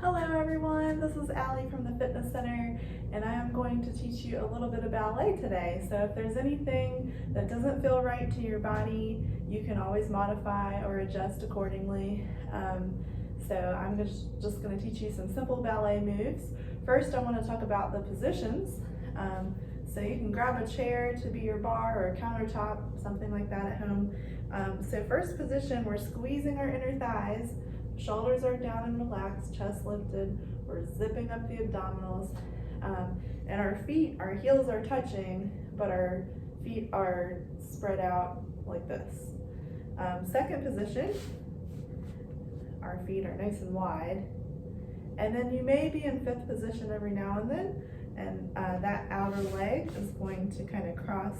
Hello everyone, this is Allie from the Fitness Center, and I am going to teach you a little bit of ballet today. So if there's anything that doesn't feel right to your body, you can always modify or adjust accordingly. So I'm just going to teach you some simple ballet moves. First, I want to talk about the positions. So you can grab a chair to be your bar or a countertop, something like that at home. So first position, we're squeezing our inner thighs. Shoulders are down and relaxed, chest lifted. We're zipping up the abdominals. And our heels are touching, but our feet are spread out like this. Second position, our feet are nice and wide. And then you may be in fifth position every now and then, and that outer leg is going to kind of cross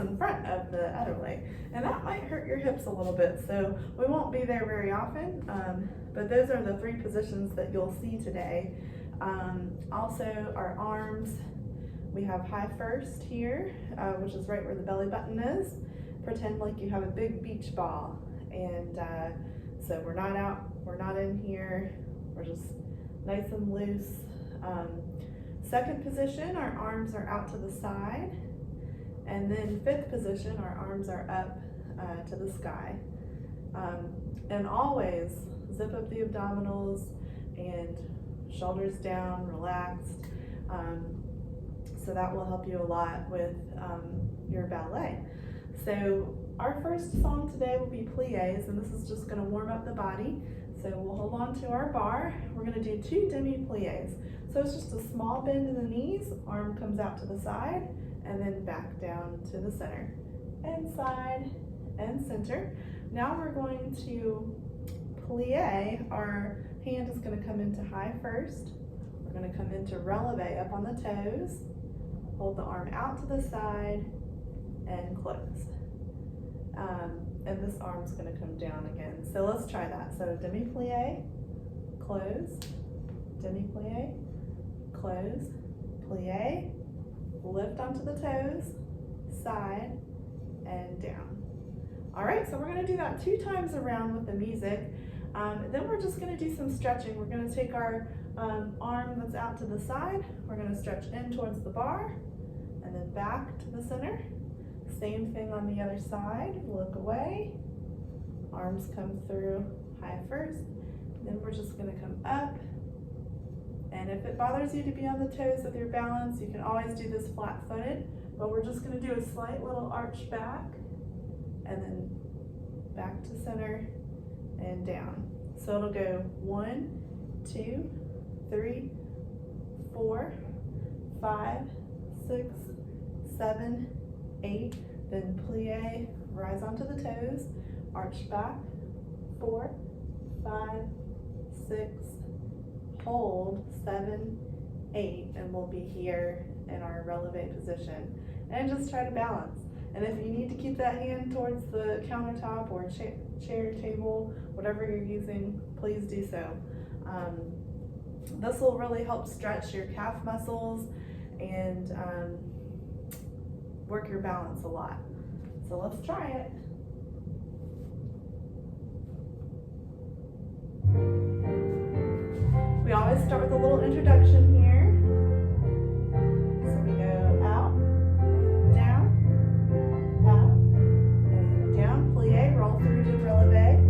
in front of the other leg, and that might hurt your hips a little bit, so we won't be there very often, but those are the three positions that you'll see today. Also, our arms, we have high first here, which is right where the belly button is. Pretend like you have a big beach ball, and so we're not out, we're not in here, we're just nice and loose. Second position, our arms are out to the side. And then fifth position, our arms are up to the sky. And always zip up the abdominals and shoulders down, relaxed. So that will help you a lot with your ballet. So our first song today will be pliés, and this is just going to warm up the body. So we'll hold on to our bar. We're going to do 2 demi-pliés. So it's just a small bend in the knees, arm comes out to the side, and then back down to the center, and side and center. Now we're going to plie. Our hand is going to come into high first. We're going to come into releve up on the toes, hold the arm out to the side, and close. And this arm's going to come down again. So let's try that. So demi-plie, close, demi-plie, close, plie, lift onto the toes, side, and down. All right, so we're going to do that 2 times around with the music. Then we're just going to do some stretching. We're going to take our arm that's out to the side, we're going to stretch in towards the bar, and then back to the center. Same thing on the other side, look away, arms come through high first, then we're just going to come up. And if it bothers you to be on the toes with your balance, you can always do this flat-footed, but we're just going to do a slight little arch back, and then back to center and down. So it'll go 1, 2, 3, 4, 5, 6, 7, 8, then plie, rise onto the toes, arch back, 4, 5, 6, hold, 7, 8, and we'll be here in our releve position. And just try to balance. And if you need to keep that hand towards the countertop or chair, table, whatever you're using, please do so. This will really help stretch your calf muscles and work your balance a lot. So let's try it. We always start with a little introduction here. So we go out, down, and down, plie, roll through to releve,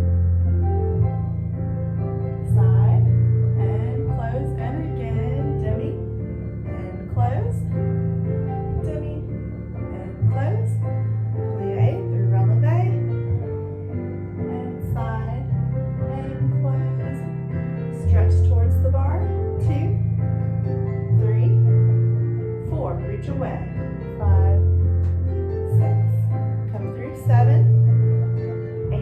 side, and close, and again, demi, and close, demi, and close, plie through releve, and side, and close, stretch towards the bar, 2, 3, 4, reach away, 5, 6, come through, 7, 8,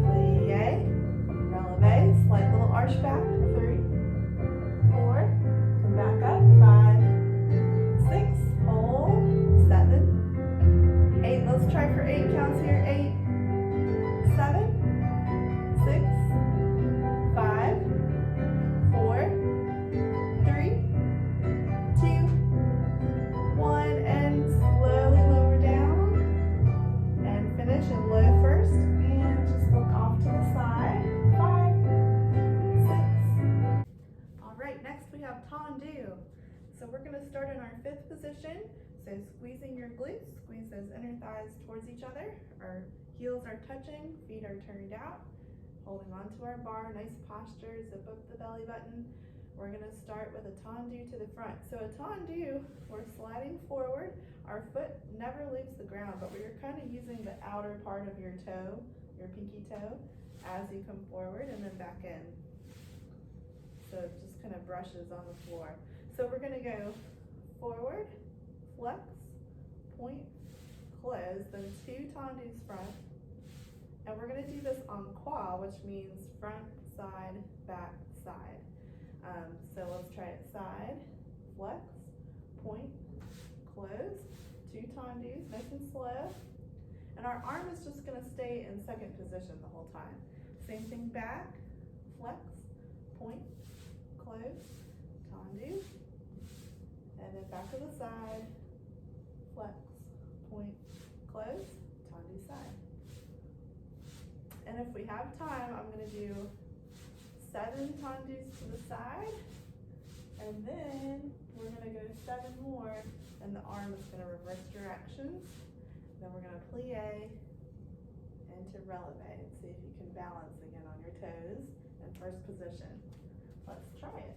plie, releve, slight little arch back, 3, 4, come back up, 5, 6, hold, 7, 8, let's try for 8 counts here, 8, 7, 6, 5, 4, 3, 2, 1, and slowly lower down and finish in low first, and just look off to the side, 5, so we're gonna start in our fifth position. So squeezing your glutes, squeeze those inner thighs towards each other. Our heels are touching, feet are turned out. Holding onto our bar, nice posture, zip up the belly button. We're gonna start with a tendu to the front. So a tendu, we're sliding forward. Our foot never leaves the ground, but we're kind of using the outer part of your toe, your pinky toe, as you come forward and then back in. So it just kind of brushes on the floor. So we're gonna go forward, flex, point, close, then two tendus front. And we're gonna do this on qua, which means front, side, back, side. So let's try it. Side, flex, point, close, two tendus, nice and slow. And our arm is just gonna stay in second position the whole time. Same thing back, flex, point, close, tendu, and then back to the side, flex, point, close, tendu side. And if we have time, I'm gonna do 7 tendus to the side, and then we're gonna go 7 more, and the arm is gonna reverse directions. Then we're gonna plie into releve. See if you can balance again on your toes in first position. Let's try it.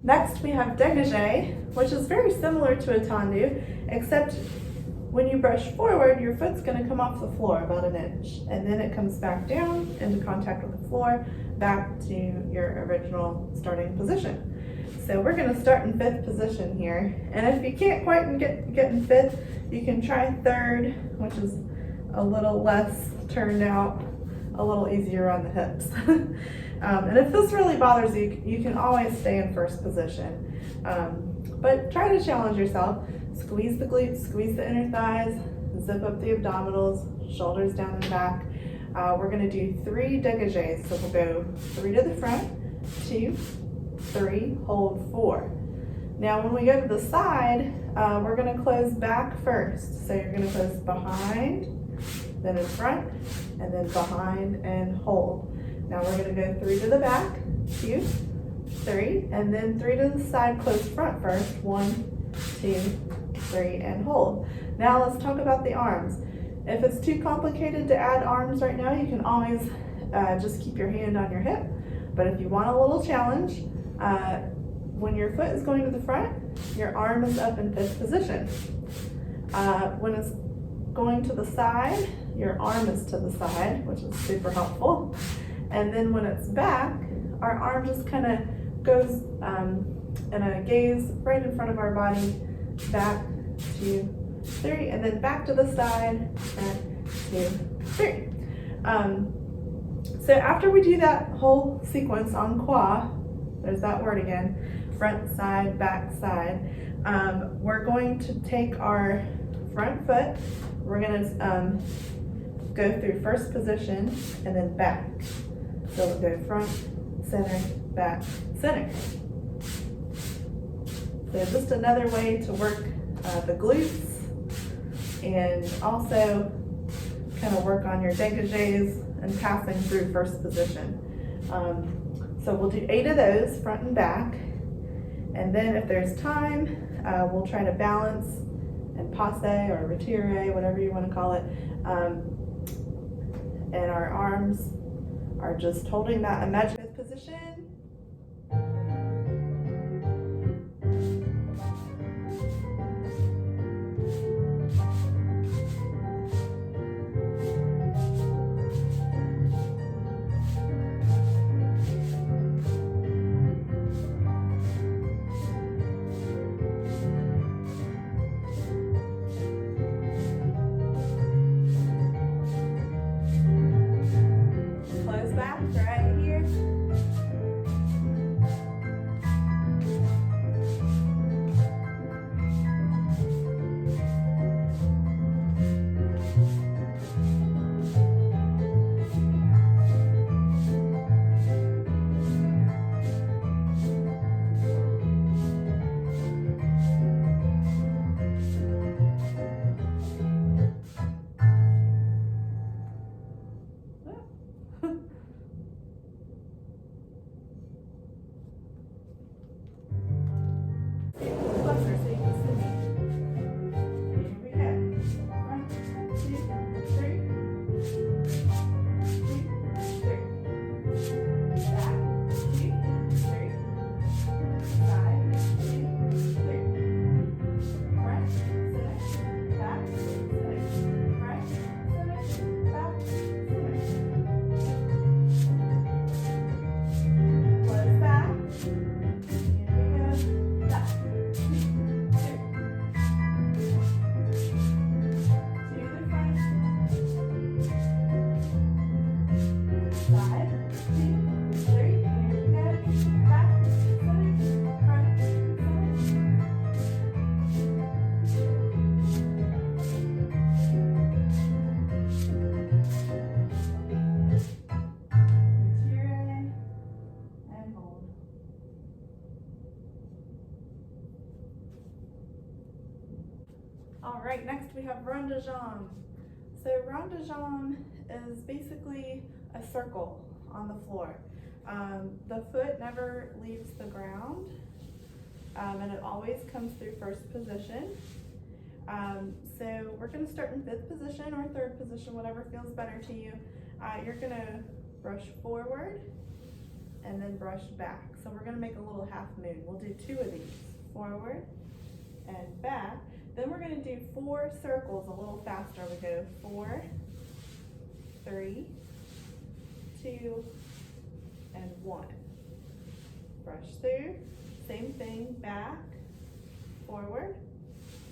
Next we have dégagé, which is very similar to a tendu, except when you brush forward, your foot's going to come off the floor about 1 inch, and then it comes back down into contact with the floor, back to your original starting position. So we're going to start in 5th position here, and if you can't quite get in 5th, you can try 3rd, which is a little less turned out, a little easier on the hips. And if this really bothers you, you can always stay in 1st position. But try to challenge yourself. Squeeze the glutes, squeeze the inner thighs, zip up the abdominals, shoulders down and back. We're gonna do 3 dégagés. So we'll go 3 to the front, 2, 3, hold 4. Now when we go to the side, we're gonna close back first. So you're gonna close behind, then in front, and then behind and hold. Now we're gonna go 3 to the back, 2, 3, and then 3 to the side, close front first, 1, 2, 3, and hold. Now let's talk about the arms. If it's too complicated to add arms right now, you can always just keep your hand on your hip. But if you want a little challenge, when your foot is going to the front, your arm is up in 5th position. When it's going to the side, your arm is to the side, which is super helpful. And then when it's back, our arm just kind of goes in a gaze right in front of our body, back, 2, 3, and then back to the side, and 2, 3. So after we do that whole sequence on qua, there's that word again, front, side, back, side, we're going to take our front foot, we're going to go through 1st position and then back. So we'll go front, center, back, center. So just another way to work the glutes and also kind of work on your dégagés and passing through 1st position. So we'll do 8 of those, front and back, And then if there's time, we'll try to balance and passe or retire, whatever you want to call it. And our arms are just holding that imaginative position. Close back right here. Closer so you can see me. Here we go. 1, 2, 3. 2, 3. Back. 2, 3. Side. 2, 3. Front. Center. Back. Center. Front. Center. Back. Center. Close back. Here we go. Back. 2, 3. To the front. Side. 2, 3. Here we go. Back. Center. Front. Center. Retire and hold. All right, next we have rond de jambe. So rond de jambe is basically a circle on the floor. The foot never leaves the ground, and it always comes through first position. So we're going to start in fifth position or third position, whatever feels better to you. You're going to brush forward and then brush back. So we're going to make a little half moon. We'll do 2 of these, forward and back. Then we're going to do 4 circles a little faster. We go 4, 3, 2, and 1. Brush through, same thing, back, forward,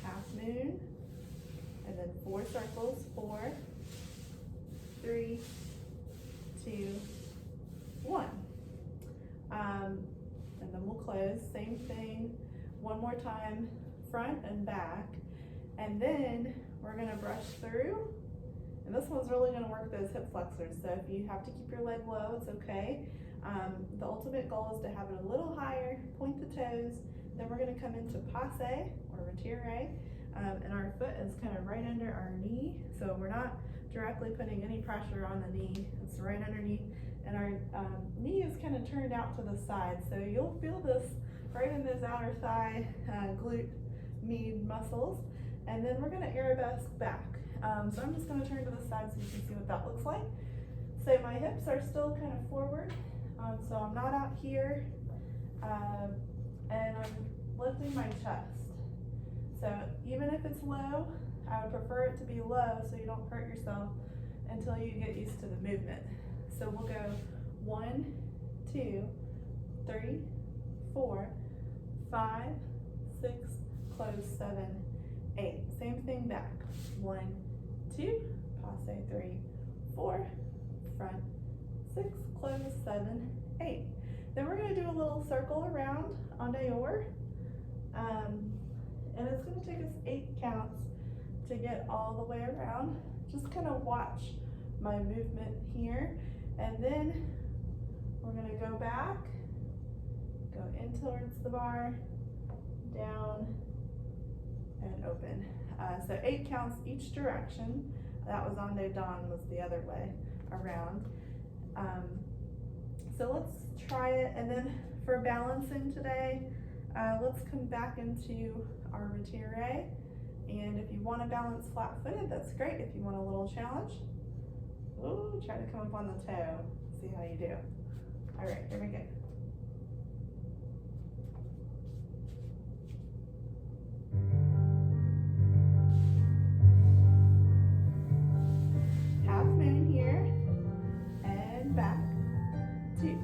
half moon, and then 4 circles, 4, 3, 2, 1. And then we'll close, same thing, one more time, front and back, and then we're going to brush through, and this one's really going to work those hip flexors. So if you have to keep your leg low, it's okay. The ultimate goal is to have it a little higher, point the toes, then we're going to come into passe or retire, and our foot is kind of right under our knee, so we're not directly putting any pressure on the knee, it's right underneath, and our knee is kind of turned out to the side, so you'll feel this right in those outer thigh, glute med muscles. And then we're going to arabesque back. So I'm just going to turn to the side so you can see what that looks like. So my hips are still kind of forward, so I'm not out here, and I'm lifting my chest. So even if it's low, I would prefer it to be low so you don't hurt yourself until you get used to the movement. So we'll go 1, 2, 3, 4, 5, 6, close, 7, 8. Same thing back. 1, 2, passe, 3, 4, front, 6, close, 7, 8. Then we're going to do a little circle around en dehors. And it's going to take us 8 counts to get all the way around. Just kind of watch my movement here. And then we're going to go back, go in towards the bar, down, and open. So 8 counts each direction. That was en dedans, was the other way around. So let's try it. And then for balancing today, Let's come back into our retiré. And if you want to balance flat-footed, that's great. If you want a little challenge, ooh, try to come up on the toe. See how you do. All right, here we go. Half moon here, and back, 2,